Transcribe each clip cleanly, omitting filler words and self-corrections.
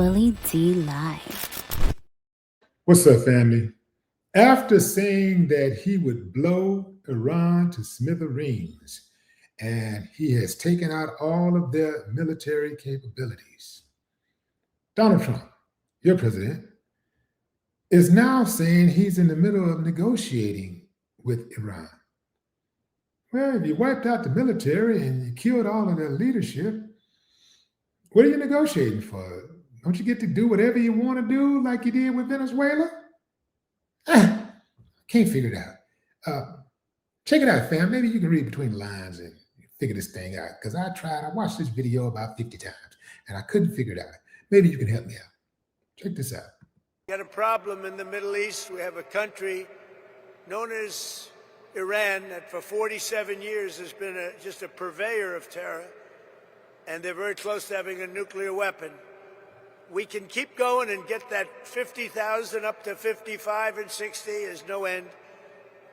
Willie D Live. What's up, family? After saying that he would blow Iran to smithereens and he has taken out all of their military capabilities, Donald Trump, your president, is now saying he's in the middle of negotiating with Iran. Well, if you wiped out the military and you killed all of their leadership, what are you negotiating for? Don't you get to do whatever you want to do like you did with Venezuela? Can't figure it out. Check it out, fam. Maybe you can read between the lines and figure this thing out. Because I watched this video about 50 times and I couldn't figure it out. Maybe you can help me out. Check this out. We got a problem in the Middle East. We have a country known as Iran that for 47 years has been just a purveyor of terror, and they're very close to having a nuclear weapon. We can keep going and get that 50,000 up to 55 and 60 is no end,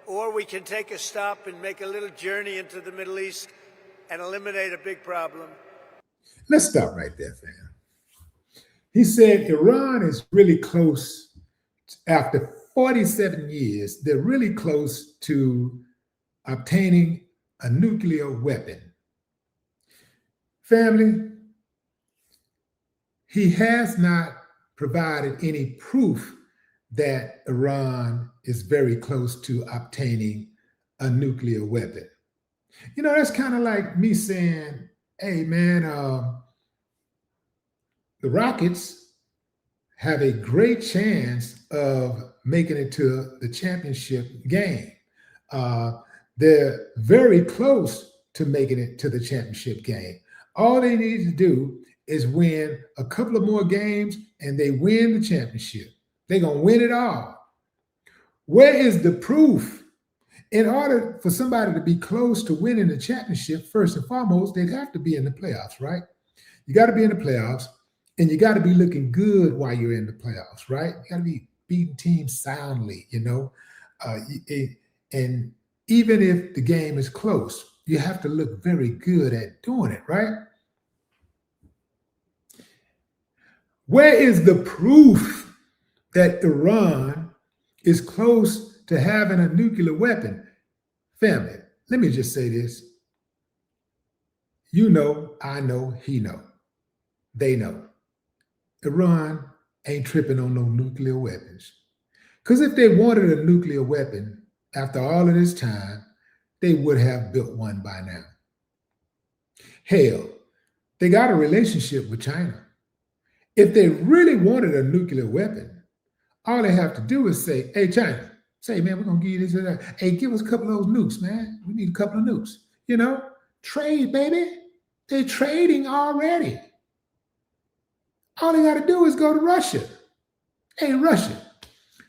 or we can take a stop and make a little journey into the Middle East and eliminate a big problem. Let's stop right there, fam. He said Iran is really close, after 47 years, they're really close to obtaining a nuclear weapon. Family, he has not provided any proof that Iran is very close to obtaining a nuclear weapon. You know, that's kind of like me saying, hey, man, the Rockets have a great chance of making it to the championship game. They're very close to making it to the championship game. All they need to do is win a couple of more games and they win the championship. They're going to win it all. Where is the proof? In order for somebody to be close to winning the championship, first and foremost, they'd have to be in the playoffs, right? You got to be in the playoffs and you got to be looking good while you're in the playoffs, right? You got to be beating teams soundly, you know? And even if the game is close, you have to look very good at doing it, right? Where is the proof that Iran is close to having a nuclear weapon? Family, let me just say this. You know, I know, he know. They know. Iran ain't tripping on no nuclear weapons. Because if they wanted a nuclear weapon, after all of this time, they would have built one by now. Hell, they got a relationship with China. If they really wanted a nuclear weapon, all they have to do is say, hey, China, say, man, we're going to give you this and that. Hey, give us a couple of those nukes, man. We need a couple of nukes. You know, trade, baby. They're trading already. All they got to do is go to Russia. Hey, Russia,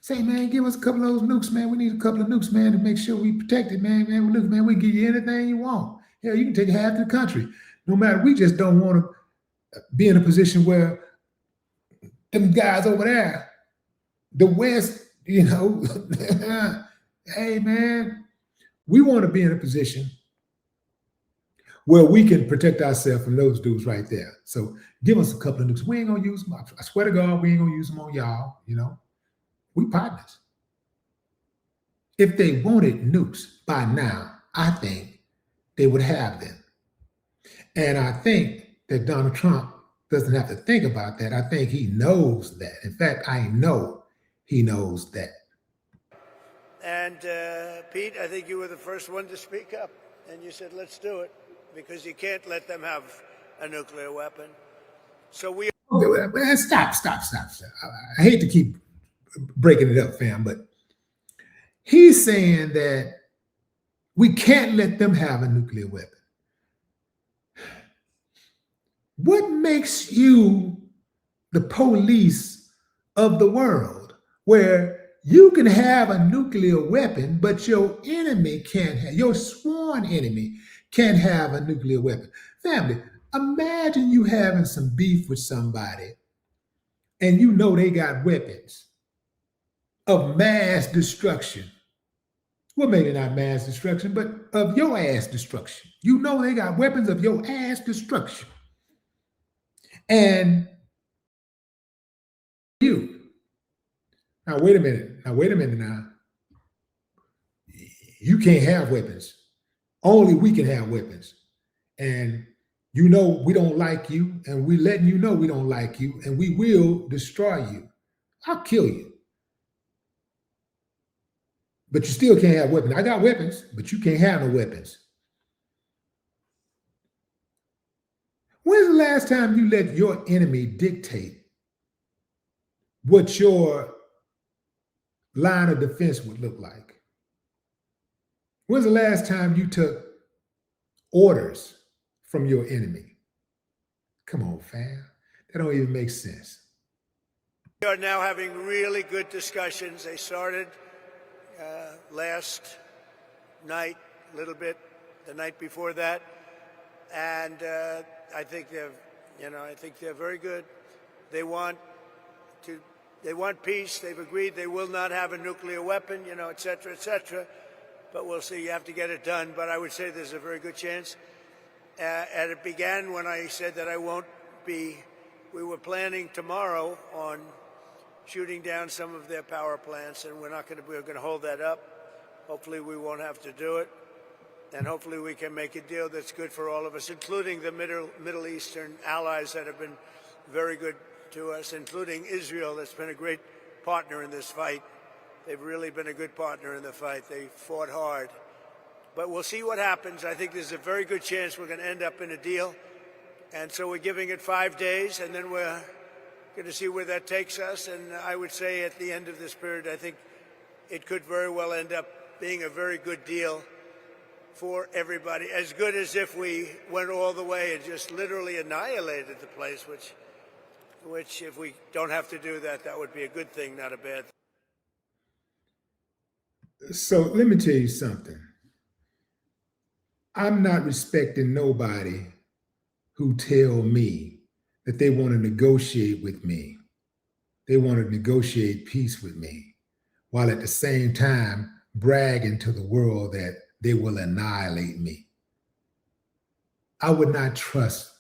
say, man, give us a couple of those nukes, man. We need a couple of nukes, man, to make sure we protect it, man. Man, look, man, we give you anything you want. Hell, you can take half the country. No matter, we just don't want to be in a position where them guys over there, the West, you know, hey, man, we want to be in a position where we can protect ourselves from those dudes right there. So give us a couple of nukes. We ain't going to use them. I swear to God, we ain't going to use them on y'all, you know. We partners. If they wanted nukes by now, I think they would have them. And I think that Donald Trump doesn't have to think about that. I think he knows that. In fact, I know he knows that. And Pete, I think you were the first one to speak up. And you said, let's do it, because you can't let them have a nuclear weapon. So we... Okay, well, stop. I hate to keep breaking it up, fam, but he's saying that we can't let them have a nuclear weapon. What makes you the police of the world, where you can have a nuclear weapon, but your enemy can't have, your sworn enemy can't have a nuclear weapon? Family, imagine you having some beef with somebody and you know they got weapons of mass destruction. Well, maybe not mass destruction, but of your ass destruction. You know they got weapons of your ass destruction. And you. Now, wait a minute. Now. You can't have weapons. Only we can have weapons. And you know we don't like you, and we letting you know we don't like you, and we will destroy you. I'll kill you. But you still can't have weapons. I got weapons, but you can't have no weapons. When's the last time you let your enemy dictate what your line of defense would look like? When's the last time you took orders from your enemy? Come on, fam. That don't even make sense. We are now having really good discussions. They started last night, a little bit, the night before that, and I think they're very good. They want peace. They've agreed they will not have a nuclear weapon, et cetera, et cetera. But we'll see. You have to get it done. But I would say there's a very good chance. And it began when I said that we were planning tomorrow on shooting down some of their power plants, and we're going to hold that up. Hopefully we won't have to do it. And hopefully we can make a deal that's good for all of us, including the Middle Eastern allies that have been very good to us, including Israel, that's been a great partner in this fight. They've really been a good partner in the fight. They fought hard. But we'll see what happens. I think there's a very good chance we're going to end up in a deal. And so we're giving it 5 days, and then we're going to see where that takes us. And I would say at the end of this period, I think it could very well end up being a very good deal for everybody, as good as if we went all the way and just literally annihilated the place, which if we don't have to do that, that would be a good thing, not a bad thing. So let me tell you something. I'm not respecting nobody who tell me that they want to negotiate with me. They want to negotiate peace with me, while at the same time bragging to the world that they will annihilate me. I would not trust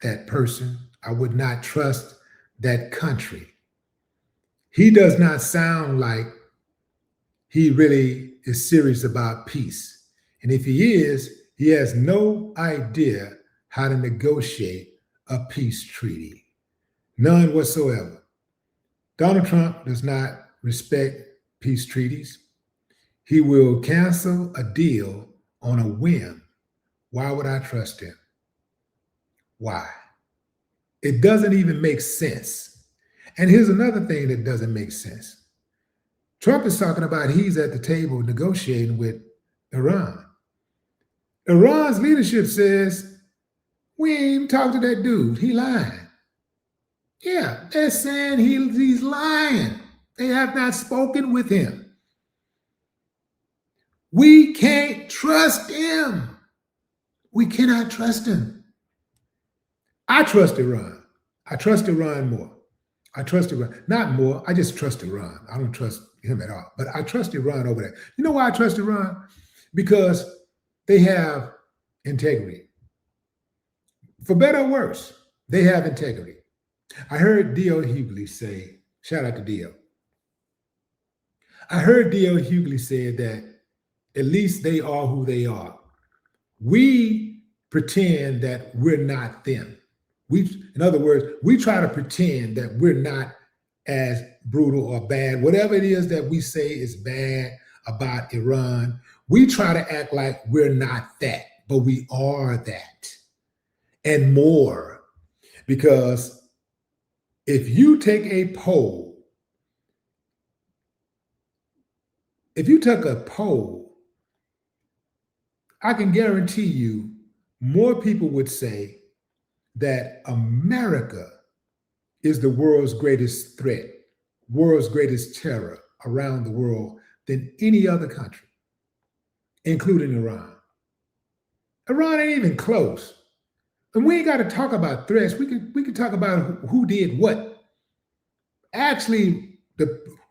that person. I would not trust that country. He does not sound like he really is serious about peace. And if he is, he has no idea how to negotiate a peace treaty. None whatsoever. Donald Trump does not respect peace treaties. He will cancel a deal on a whim. Why would I trust him? Why? It doesn't even make sense. And here's another thing that doesn't make sense. Trump is talking about he's at the table negotiating with Iran. Iran's leadership says, we ain't even talked to that dude. He lying. Yeah, they're saying he's lying. They have not spoken with him. We can't trust him. We cannot trust him. I trust Iran. I trust Iran more. I trust Iran. Not more. I just trust Iran. I don't trust him at all. But I trust Iran over there. You know why I trust Iran? Because they have integrity. For better or worse, they have integrity. I heard D.L. Hughley say, shout out to D.L. I heard D.L. Hughley say that at least they are who they are. We pretend that we're not them. In other words, we try to pretend that we're not as brutal or bad. Whatever it is that we say is bad about Iran, we try to act like we're not that, but we are that and more. Because if you take a poll, I can guarantee you more people would say that America is the world's greatest threat, world's greatest terror around the world than any other country, including Iran. Iran ain't even close. And we ain't got to talk about threats. We can talk about who did what. Actually,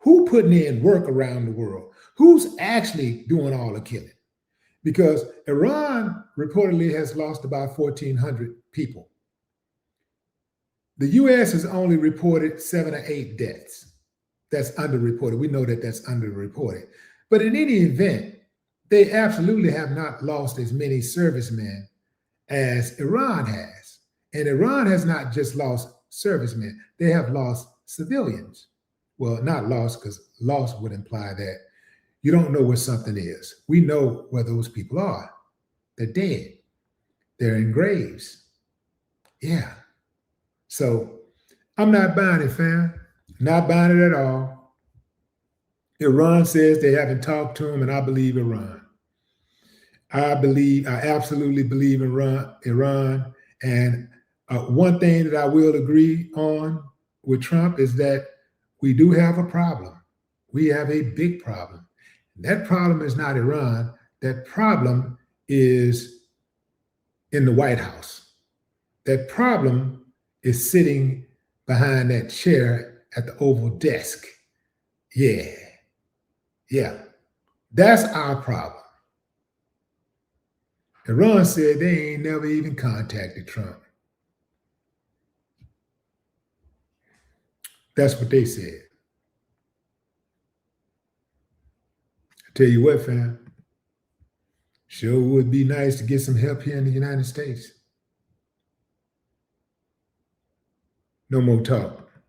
who putting in work around the world? Who's actually doing all the killing? Because Iran reportedly has lost about 1,400 people. The U.S. has only reported 7 or 8 deaths. That's underreported. We know that that's underreported. But in any event, they absolutely have not lost as many servicemen as Iran has. And Iran has not just lost servicemen, they have lost civilians. Well, not lost, because lost would imply that you don't know where something is. We know where those people are. They're dead. They're in graves. Yeah. So I'm not buying it, fam. Not buying it at all. Iran says they haven't talked to him, and I believe Iran. I absolutely believe in Iran. And one thing that I will agree on with Trump is that we do have a problem. We have a big problem. That problem is not Iran. That problem is in the White House. That problem is sitting behind that chair at the Oval desk. Yeah. That's our problem. Iran said they ain't never even contacted Trump. That's what they said. I tell you what, fam, sure would be nice to get some help here in the United States. No more talk.